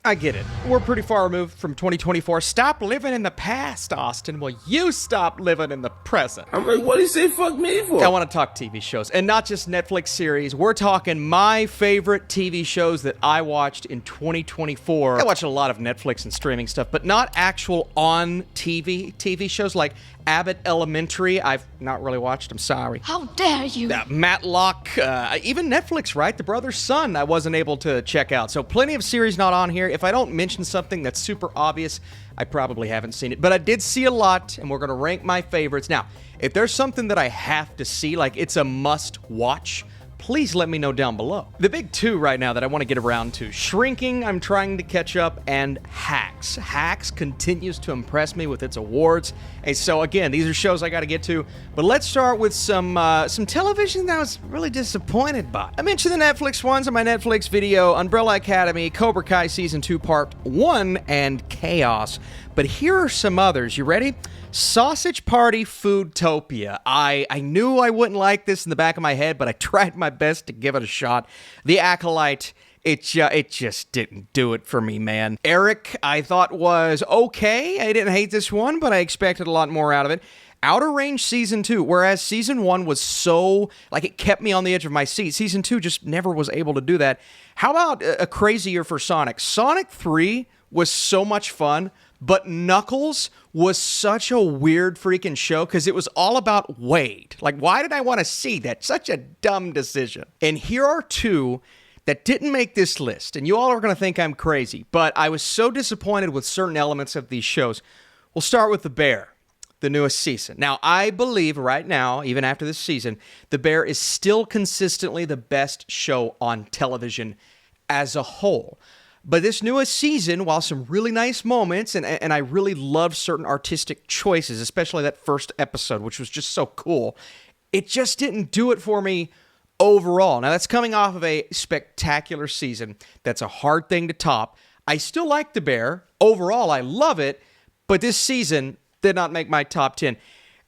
I get it. We're pretty far removed from 2024. Stop living in the past, Austin. Will you stop living in the present? I'm like, what do you say fuck me for? I want to talk TV shows, and not just Netflix series. We're talking my favorite TV shows that I watched in 2024. I watched a lot of Netflix and streaming stuff, but not actual on TV shows like Abbott Elementary. I've not really watched. I'm sorry. How dare you? Matlock, even Netflix, right? The Brother's Son, I wasn't able to check out. So plenty of series not on here. If I don't mention something that's super obvious, I probably haven't seen it. But I did see a lot, and we're going to rank my favorites. Now, if there's something that I have to see, like it's a must-watch, please let me know down below. The big two right now that I want to get around to, Shrinking, I'm trying to catch up, and Hacks. Hacks continues to impress me with its awards. And so again, these are shows I got to get to, but let's start with some television that I was really disappointed by. I mentioned the Netflix ones on my Netflix video: Umbrella Academy, Cobra Kai Season 2 Part 1, and Chaos. But here are some others. You ready? Sausage Party Foodtopia. I knew I wouldn't like this in the back of my head, but I tried my best to give it a shot. The Acolyte, it just didn't do it for me, man. Eric, I thought was okay. I didn't hate this one, but I expected a lot more out of it. Outer Range Season 2, whereas Season 1 was so, like, it kept me on the edge of my seat. Season 2 just never was able to do that. How about a crazy year for Sonic? Sonic 3 was so much fun, but Knuckles was such a weird freaking show because it was all about Wade. Like, why did I want to see that? Such a dumb decision. And here are two that didn't make this list, and you all are going to think I'm crazy, but I was so disappointed with certain elements of these shows. We'll start with The Bear, the newest season. Now, I believe right now, even after this season, The Bear is still consistently the best show on television as a whole. But this newest season, while some really nice moments, and I really loved certain artistic choices, especially that first episode, which was just so cool, it just didn't do it for me overall. Now, that's coming off of a spectacular season. That's a hard thing to top. I still like The Bear. Overall, I love it, but this season did not make my top 10.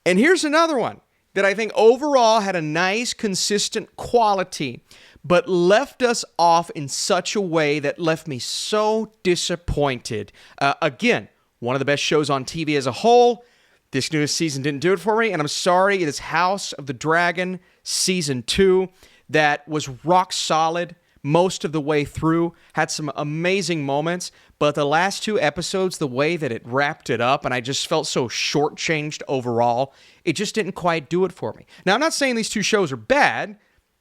And here's another one that I think overall had a nice, consistent quality, but left us off in such a way that left me so disappointed. Again, one of the best shows on TV as a whole. This newest season didn't do it for me, and I'm sorry. It is House of the Dragon Season 2 that was rock solid most of the way through, had some amazing moments, but the last two episodes, the way that it wrapped it up, and I just felt so shortchanged overall, it just didn't quite do it for me. Now, I'm not saying these two shows are bad.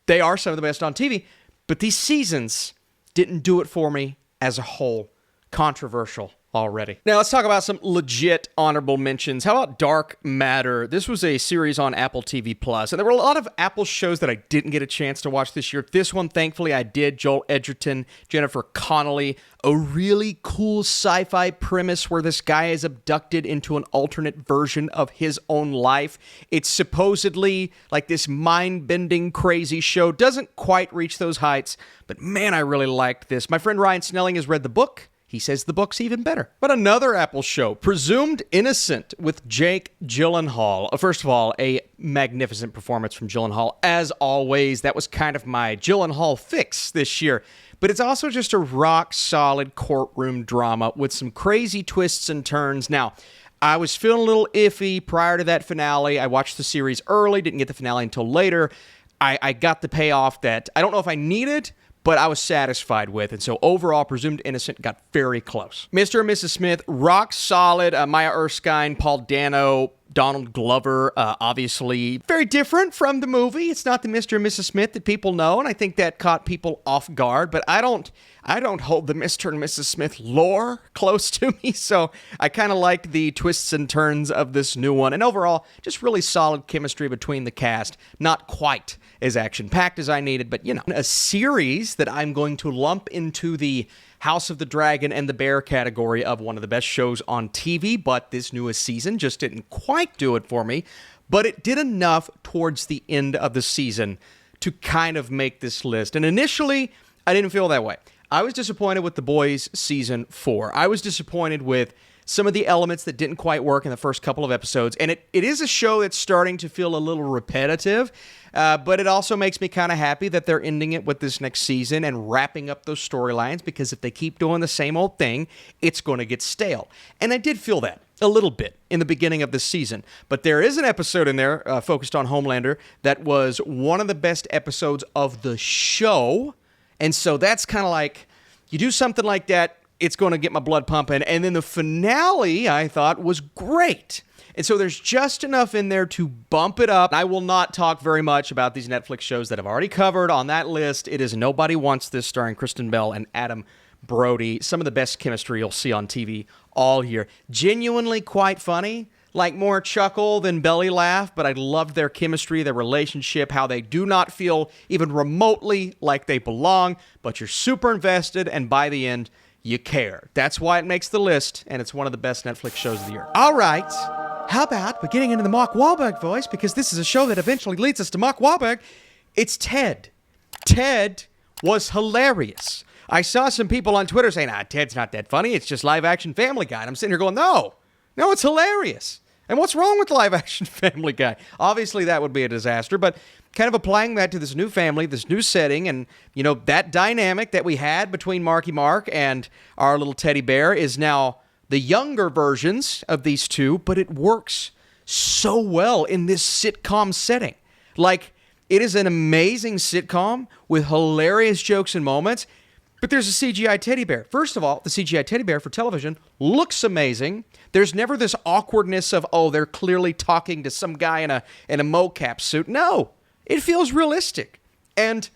They are some of the best on TV, but these seasons didn't do it for me as a whole. Controversial already. Now let's talk about some legit honorable mentions. How about Dark Matter? This was a series on Apple TV Plus, and there were a lot of Apple shows that I didn't get a chance to watch this year. This one, thankfully, I did. Joel Edgerton, Jennifer Connelly, a really cool sci-fi premise where this guy is abducted into an alternate version of his own life. It's supposedly like this mind-bending, crazy show. Doesn't quite reach those heights, but man, I really liked this. My friend Ryan Snelling has read the book. He says the book's even better. But another Apple show, Presumed Innocent with Jake Gyllenhaal. First of all, a magnificent performance from Gyllenhaal. As always, that was kind of my Gyllenhaal fix this year. But it's also just a rock-solid courtroom drama with some crazy twists and turns. Now, I was feeling a little iffy prior to that finale. I watched the series early, didn't get the finale until later. I got the payoff that I don't know if I needed, but I was satisfied with. And so overall, Presumed Innocent got very close. Mr. and Mrs. Smith, rock solid. Maya Erskine, Paul Dano, Donald Glover, obviously very different from the movie. It's not the Mr. and Mrs. Smith that people know, and I think that caught people off guard, but I don't hold the Mr. and Mrs. Smith lore close to me, so I kind of liked the twists and turns of this new one, and overall, just really solid chemistry between the cast. Not quite as action-packed as I needed, but, you know, a series that I'm going to lump into the House of the Dragon and the Bear category of one of the best shows on TV, but this newest season just didn't quite do it for me, but it did enough towards the end of the season to kind of make this list. And initially, I didn't feel that way. I was disappointed with The Boys Season 4. I was disappointed with some of the elements that didn't quite work in the first couple of episodes. And it is a show that's starting to feel a little repetitive, but it also makes me kind of happy that they're ending it with this next season and wrapping up those storylines, because if they keep doing the same old thing, it's going to get stale. And I did feel that a little bit in the beginning of this season. But there is an episode in there focused on Homelander that was one of the best episodes of the show. And so that's kind of like, you do something like that, it's going to get my blood pumping. And then the finale, I thought, was great. And so there's just enough in there to bump it up. I will not talk very much about these Netflix shows that I've already covered on that list. It is Nobody Wants This, starring Kristen Bell and Adam Brody. Some of the best chemistry you'll see on TV all year. Genuinely quite funny. Like more chuckle than belly laugh, but I loved their chemistry, their relationship, how they do not feel even remotely like they belong, but you're super invested, and by the end, you care. That's why it makes the list, and it's one of the best Netflix shows of the year. All right, how about we're getting into the Mark Wahlberg voice, because this is a show that eventually leads us to Mark Wahlberg. It's Ted. Ted was hilarious. I saw some people on Twitter saying, Ted's not that funny, it's just live-action Family Guy. And I'm sitting here going, no, it's hilarious. And what's wrong with live-action Family Guy? Obviously, that would be a disaster, but kind of applying that to this new family, this new setting, and, that dynamic that we had between Marky Mark and our little teddy bear is now the younger versions of these two, but it works so well in this sitcom setting. Like, it is an amazing sitcom with hilarious jokes and moments, but there's a CGI teddy bear. First of all, the CGI teddy bear for television looks amazing. There's never this awkwardness of, they're clearly talking to some guy in a mocap suit. No, it feels realistic. And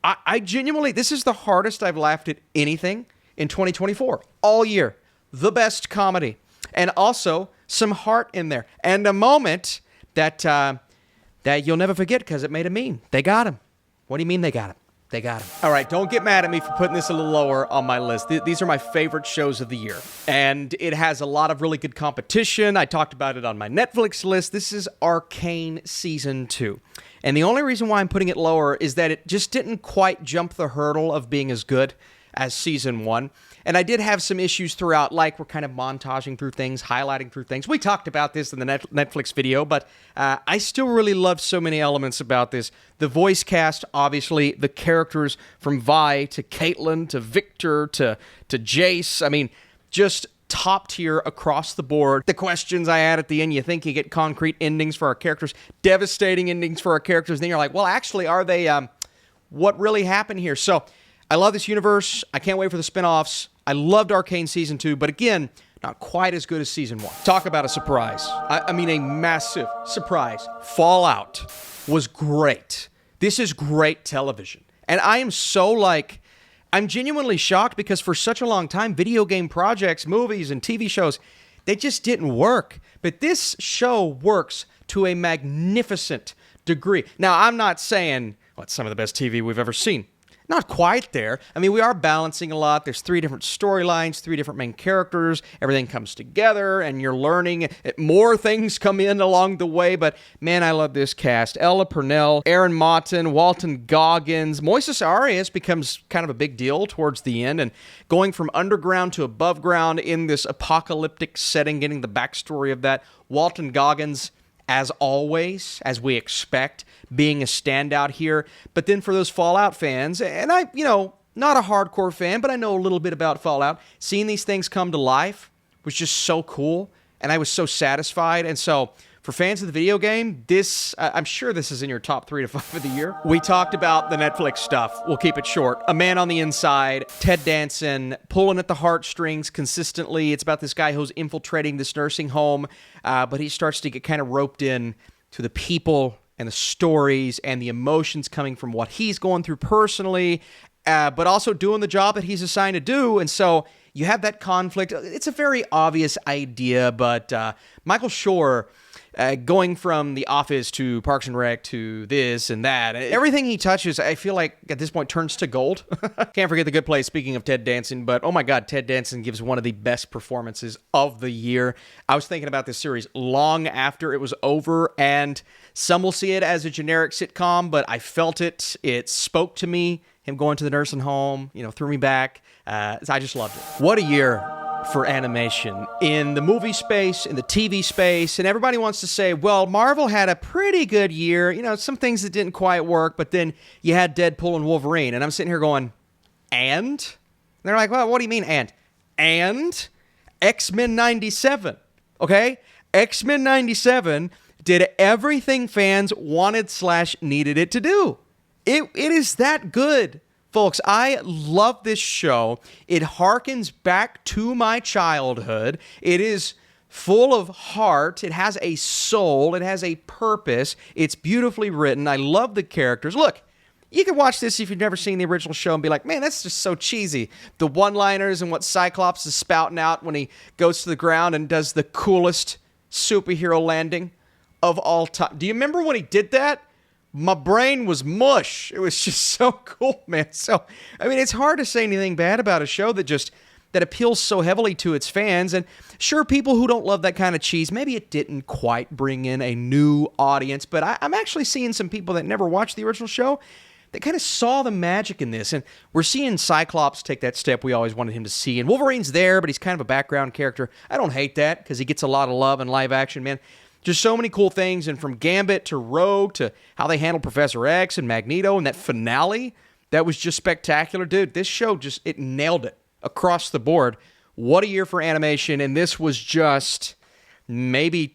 I genuinely, this is the hardest I've laughed at anything in 2024, all year. The best comedy. And also some heart in there. And a moment that you'll never forget because it made a meme. They got him. What do you mean they got him? They got him. All right, don't get mad at me for putting this a little lower on my list. These are my favorite shows of the year. And it has a lot of really good competition. I talked about it on my Netflix list. This is Arcane Season 2. And the only reason why I'm putting it lower is that it just didn't quite jump the hurdle of being as good as Season 1. And I did have some issues throughout, like we're kind of montaging through things, highlighting through things. We talked about this in the Netflix video, but I still really loved so many elements about this. The voice cast, obviously, the characters from Vi to Caitlin to Victor to Jace. I mean, just top tier across the board. The questions I had at the end, you think you get concrete endings for our characters, devastating endings for our characters. Then you're like, well, actually, are they, what really happened here? So I love this universe. I can't wait for the spinoffs. I loved Arcane Season 2, but again, not quite as good as Season 1. Talk about a surprise. I mean, a massive surprise. Fallout was great. This is great television. And I am I'm genuinely shocked because for such a long time, video game projects, movies, and TV shows, they just didn't work. But this show works to a magnificent degree. Now, I'm not saying, it's some of the best TV we've ever seen. Not quite there. I mean, we are balancing a lot. There's 3 different storylines, 3 different main characters. Everything comes together, and you're learning. More things come in along the way, but man, I love this cast. Ella Purnell, Aaron Motton, Walton Goggins. Moises Arias becomes kind of a big deal towards the end, and going from underground to above ground in this apocalyptic setting, getting the backstory of that. Walton Goggins, as always, as we expect, being a standout here. But then for those Fallout fans, and I, not a hardcore fan, but I know a little bit about Fallout, seeing these things come to life was just so cool, and I was so satisfied. And so for fans of the video game, I'm sure this is in your top 3 to 5 of the year. We talked about the Netflix stuff. We'll keep it short. A Man on the Inside, Ted Danson, pulling at the heartstrings consistently. It's about this guy who's infiltrating this nursing home, but he starts to get kind of roped in to the people and the stories and the emotions coming from what he's going through personally, but also doing the job that he's assigned to do. And so you have that conflict. It's a very obvious idea, but Michael Schur, going from The Office to Parks and Rec to this and that, everything he touches, I feel like at this point turns to gold. Can't forget The Good Place, speaking of Ted Danson, but oh my God, Ted Danson gives one of the best performances of the year. I was thinking about this series long after it was over, and some will see it as a generic sitcom, but I felt it. It spoke to me. Him going to the nursing home, threw me back. I just loved it. What a year. for animation in the movie space, in the TV space, and everybody wants to say, well, Marvel had a pretty good year, you know, some things that didn't quite work, but then you had Deadpool and Wolverine, and I'm sitting here going, and they're like, well, what do you mean, and X-Men 97, okay? X-Men 97 did everything fans wanted/needed it to do. It is that good. Folks, I love this show. It harkens back to my childhood. It is full of heart. It has a soul. It has a purpose. It's beautifully written. I love the characters. Look, you can watch this if you've never seen the original show and be like, man, that's just so cheesy. The one-liners and what Cyclops is spouting out when he goes to the ground and does the coolest superhero landing of all time. Do you remember when he did that? My brain was mush. It was just so cool, man. So, I mean, it's hard to say anything bad about a show that appeals so heavily to its fans. And sure, people who don't love that kind of cheese, maybe it didn't quite bring in a new audience, but I'm actually seeing some people that never watched the original show that kind of saw the magic in this. And we're seeing Cyclops take that step we always wanted him to see. And Wolverine's there, but he's kind of a background character. I don't hate that because he gets a lot of love in live action, man. Just so many cool things, and from Gambit to Rogue to how they handled Professor X and Magneto and that finale, that was just spectacular. Dude, this show it nailed it across the board. What a year for animation, and this was just maybe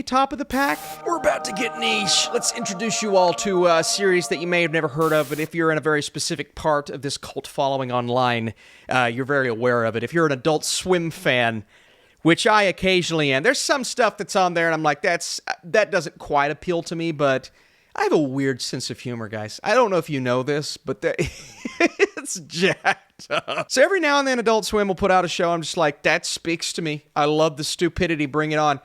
top of the pack. We're about to get niche. Let's introduce you all to a series that you may have never heard of, but if you're in a very specific part of this cult following online, you're very aware of it. If you're an Adult Swim fan, which I occasionally am. There's some stuff that's on there, and I'm like, that doesn't quite appeal to me, but I have a weird sense of humor, guys. I don't know if you know this, but it's jacked up. So every now and then, Adult Swim will put out a show, I'm just like, that speaks to me. I love the stupidity, bring it on.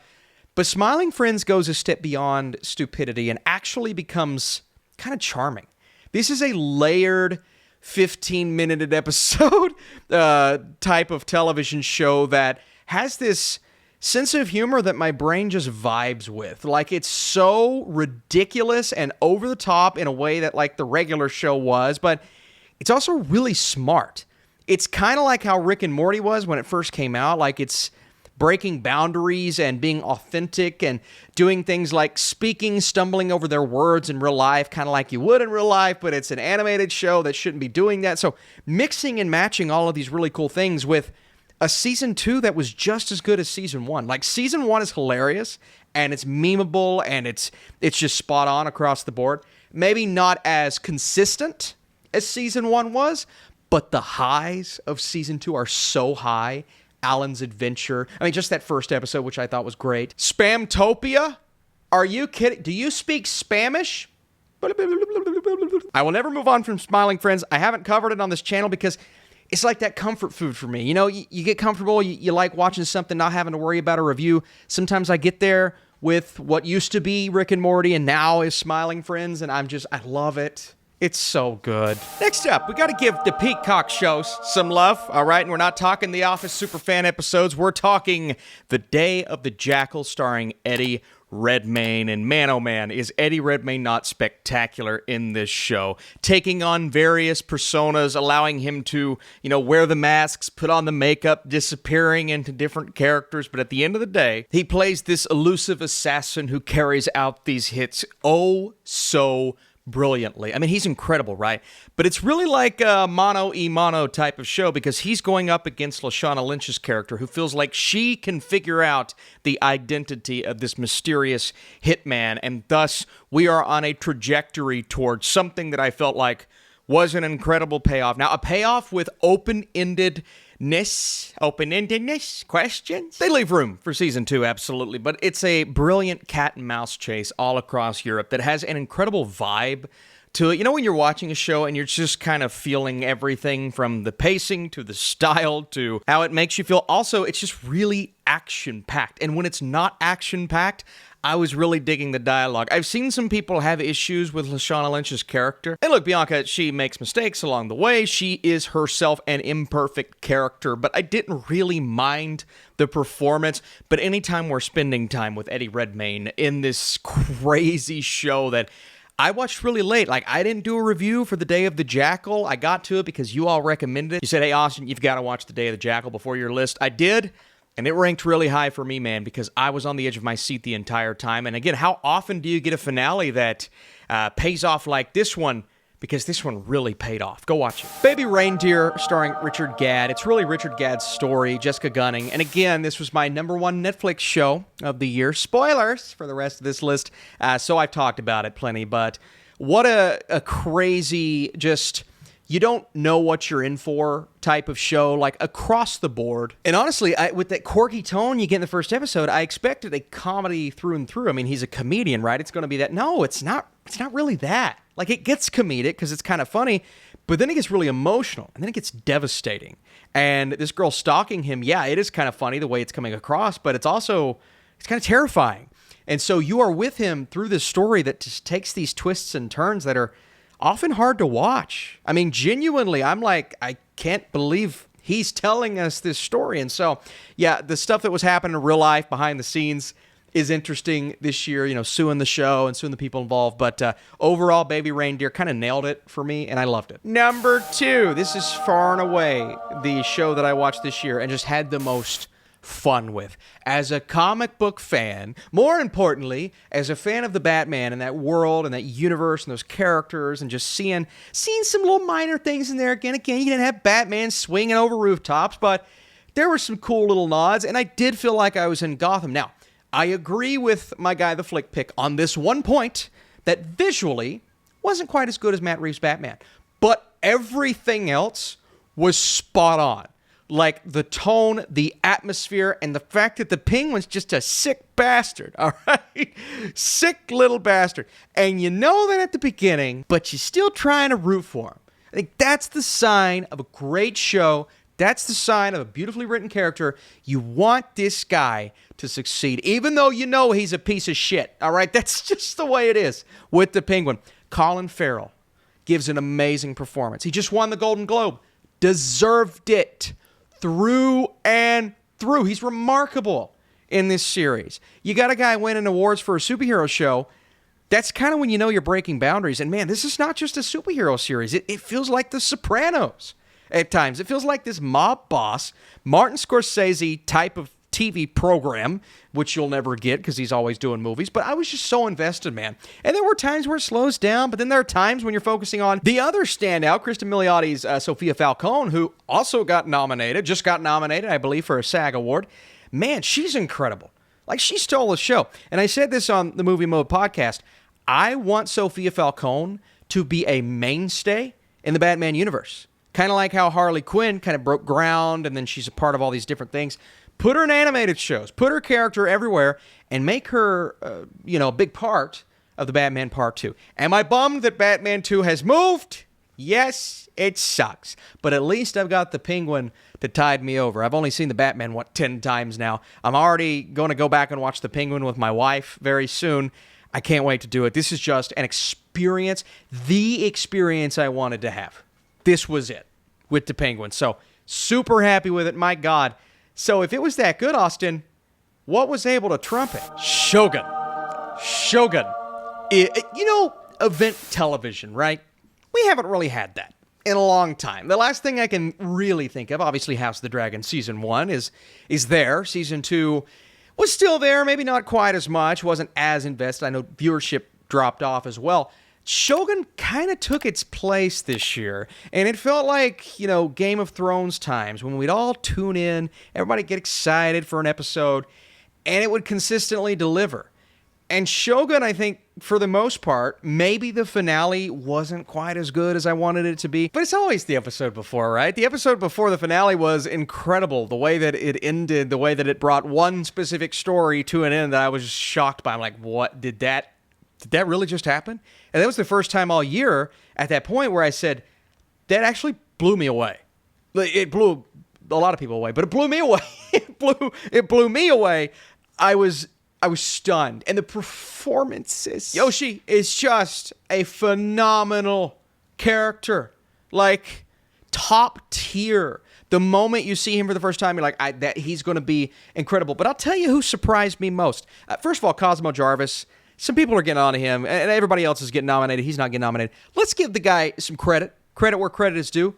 But Smiling Friends goes a step beyond stupidity and actually becomes kind of charming. This is a layered 15-minute episode type of television show that has this sense of humor that my brain just vibes with. Like, it's so ridiculous and over the top in a way that, like, the regular show was, but it's also really smart. It's kind of like how Rick and Morty was when it first came out. Like, it's breaking boundaries and being authentic and doing things like stumbling over their words in real life, kind of like you would in real life, but it's an animated show that shouldn't be doing that. So mixing and matching all of these really cool things with a season 2 that was just as good as season 1. Like, season 1 is hilarious, and it's memeable, and it's just spot on across the board. Maybe not as consistent as season 1 was, but the highs of season 2 are so high. Alan's adventure. I mean, just that first episode, which I thought was great. Spamtopia? Are you kidding? Do you speak Spanish? I will never move on from Smiling Friends. I haven't covered it on this channel because it's like that comfort food for me. You know, you get comfortable, you like watching something, not having to worry about a review. Sometimes I get there with what used to be Rick and Morty and now is Smiling Friends, and I love it. It's so good. Next up, we got to give the Peacock shows some love, all right? And we're not talking The Office Superfan episodes. We're talking The Day of the Jackal starring Eddie Redmayne. And man, oh man, is Eddie Redmayne not spectacular in this show? Taking on various personas, allowing him to, wear the masks, put on the makeup, disappearing into different characters. But at the end of the day, he plays this elusive assassin who carries out these hits oh so brilliantly. I mean, he's incredible, right? But it's really like a mono type of show because he's going up against Lashana Lynch's character who feels like she can figure out the identity of this mysterious hitman, and thus we are on a trajectory towards something that I felt like was an incredible payoff. Now, a payoff with open-endedness questions. They leave room for season 2, absolutely, but it's a brilliant cat and mouse chase all across Europe that has an incredible vibe to it. You know, when you're watching a show and you're just kind of feeling everything from the pacing to the style to how it makes you feel. Also, it's just really action-packed, and when it's not action-packed, I was really digging the dialogue. I've seen some people have issues with Lashana Lynch's character. And look, Bianca, she makes mistakes along the way. She is herself an imperfect character, but I didn't really mind the performance. But anytime we're spending time with Eddie Redmayne in this crazy show that I watched really late. Like, I didn't do a review for the Day of the Jackal. I got to it because you all recommended it. You said, hey, Austin, you've got to watch the Day of the Jackal before your list. I did, and it ranked really high for me, man, because I was on the edge of my seat the entire time. And again, how often do you get a finale that pays off like this one? Because this one really paid off. Go watch it. Baby Reindeer, starring Richard Gadd. It's really Richard Gadd's story, Jessica Gunning. And again, this was my number one Netflix show of the year. Spoilers for the rest of this list. So I've talked about it plenty, but what a crazy, just, you don't know what you're in for type of show, like across the board. And honestly, with that quirky tone you get in the first episode, I expected a comedy through and through. I mean, he's a comedian, right? It's going to be that. No, it's not really that. Like, it gets comedic because it's kind of funny, but then it gets really emotional, and then it gets devastating. And this girl stalking him, yeah, it is kind of funny the way it's coming across, but it's kind of terrifying. And so you are with him through this story that just takes these twists and turns that are often hard to watch. I mean, genuinely, I'm like, I can't believe he's telling us this story. And so, yeah, the stuff that was happening in real life behind the scenes is interesting this year, suing the show and suing the people involved. But overall, Baby Reindeer kind of nailed it for me, and I loved it. Number 2, this is far and away the show that I watched this year and just had the most fun with. As a comic book fan, more importantly, as a fan of the Batman and that world and that universe and those characters, and just seeing some little minor things in there. Again, you didn't have Batman swinging over rooftops, but there were some cool little nods, and I did feel like I was in Gotham. Now, I agree with my guy, the Flick Pick, on this one point, that visually wasn't quite as good as Matt Reeves' Batman, but everything else was spot on. Like the tone, the atmosphere, and the fact that the Penguin's just a sick bastard, all right? Sick little bastard. And you know that at the beginning, but you're still trying to root for him. I think that's the sign of a great show. That's the sign of a beautifully written character. You want this guy to succeed, even though you know he's a piece of shit, all right? That's just the way it is with the Penguin. Colin Farrell gives an amazing performance. He just won the Golden Globe. Deserved it through and through. He's remarkable in this series. You got a guy winning awards for a superhero show. That's kind of when you know you're breaking boundaries. And man, this is not just a superhero series. It feels like The Sopranos at times. It feels like this mob boss, Martin Scorsese type of TV program, which you'll never get because he's always doing movies. But I was just so invested, man. And there were times where it slows down, but then there are times when you're focusing on the other standout, Kristen Miliotti's Sophia Falcone, who also just got nominated, I believe, for a SAG award. Man, she's incredible. Like, she stole the show. And I said this on the Movie Mode podcast. I want Sophia Falcone to be a mainstay in the Batman universe. Kind of like how Harley Quinn kind of broke ground, and then she's a part of all these different things. Put her in animated shows. Put her character everywhere, and make her, a big part of the Batman Part 2. Am I bummed that Batman 2 has moved? Yes, it sucks. But at least I've got the Penguin to tide me over. I've only seen the Batman, 10 times now. I'm already going to go back and watch the Penguin with my wife very soon. I can't wait to do it. This is just an experience, the experience I wanted to have. This was it with the Penguin. So, super happy with it. My God. So, if it was that good, Austin, what was able to trump it? Shogun. Event television, right? We haven't really had that in a long time. The last thing I can really think of, obviously House of the Dragon Season 1 is there. Season 2 was still there, maybe not quite as much, wasn't as invested. I know viewership dropped off as well. Shogun kind of took its place this year, and it felt like, Game of Thrones times when we'd all tune in, everybody get excited for an episode, and it would consistently deliver. And Shogun, I think, for the most part, maybe the finale wasn't quite as good as I wanted it to be. But it's always the episode before, right? The episode before the finale was incredible. The way that it ended, the way that it brought one specific story to an end that I was just shocked by. I'm like, what? Did that really just happen? And that was the first time all year at that point where I said, that actually blew me away. It blew a lot of people away, but it blew me away. It blew me away. I was stunned. And the performances. Yoshi is just a phenomenal character. Like, top tier. The moment you see him for the first time, you're like, that he's going to be incredible. But I'll tell you who surprised me most. First of all, Cosmo Jarvis. some people are getting on to him, and everybody else is getting nominated. He's not getting nominated. Let's give the guy some credit. Credit where credit is due.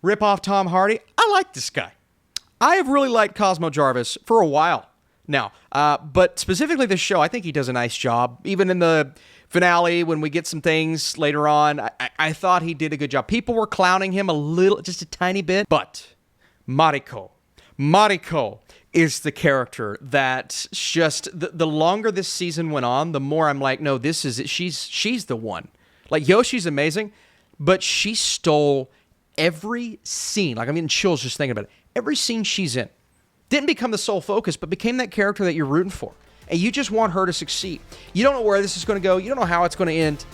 Rip off Tom Hardy. I like this guy. I have really liked Cosmo Jarvis for a while now. But specifically this show, I think he does a nice job. Even in the finale, when we get some things later on, I thought he did a good job. People were clowning him a little, just a tiny bit. But Mariko is the character that just, the longer this season went on, the more I'm like, no, this is it. She's the one. Like, Yoshi's amazing, but she stole every scene. Like, I'm getting chills just thinking about it. Every scene she's in didn't become the sole focus, but became that character that you're rooting for. And you just want her to succeed. You don't know where this is going to go. You don't know how it's going to end.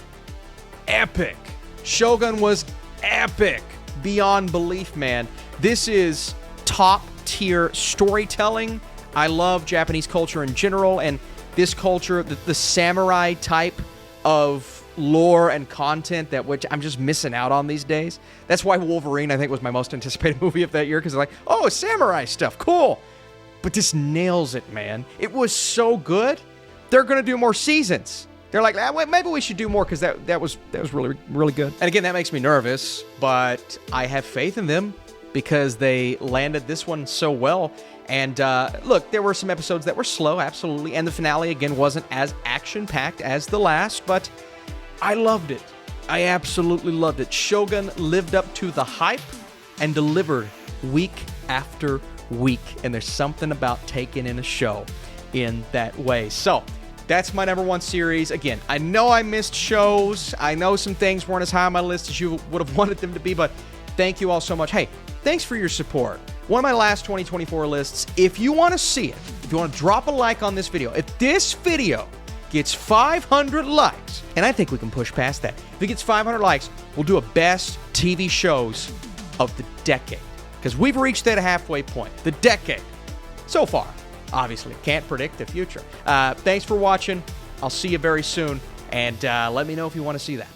Epic. Shogun was epic. Beyond belief, man. This is top-tier storytelling. I love Japanese culture in general, and this culture, the samurai type of lore and content that which I'm just missing out on these days. That's why Wolverine, I think, was my most anticipated movie of that year, because like, oh, samurai stuff, cool. But this nails it, man. It was so good. They're going to do more seasons. They're like, wait, maybe we should do more, because that was really, really good. And again, that makes me nervous, but I have faith in them because they landed this one so well. And look, there were some episodes that were slow, absolutely. And the finale, again, wasn't as action-packed as the last, but I loved it. I absolutely loved it. Shogun lived up to the hype and delivered week after week. And there's something about taking in a show in that way. So that's my #1 series. Again, I know I missed shows. I know some things weren't as high on my list as you would have wanted them to be, but thank you all so much. Hey, thanks for your support. One of my last 2024 lists, if you want to see it, if you want to drop a like on this video, if this video gets 500 likes, and I think we can push past that. If it gets 500 likes, we'll do a best TV shows of the decade, because we've reached that halfway point. The decade. So far, obviously, can't predict the future. Thanks for watching. I'll see you very soon, and let me know if you want to see that.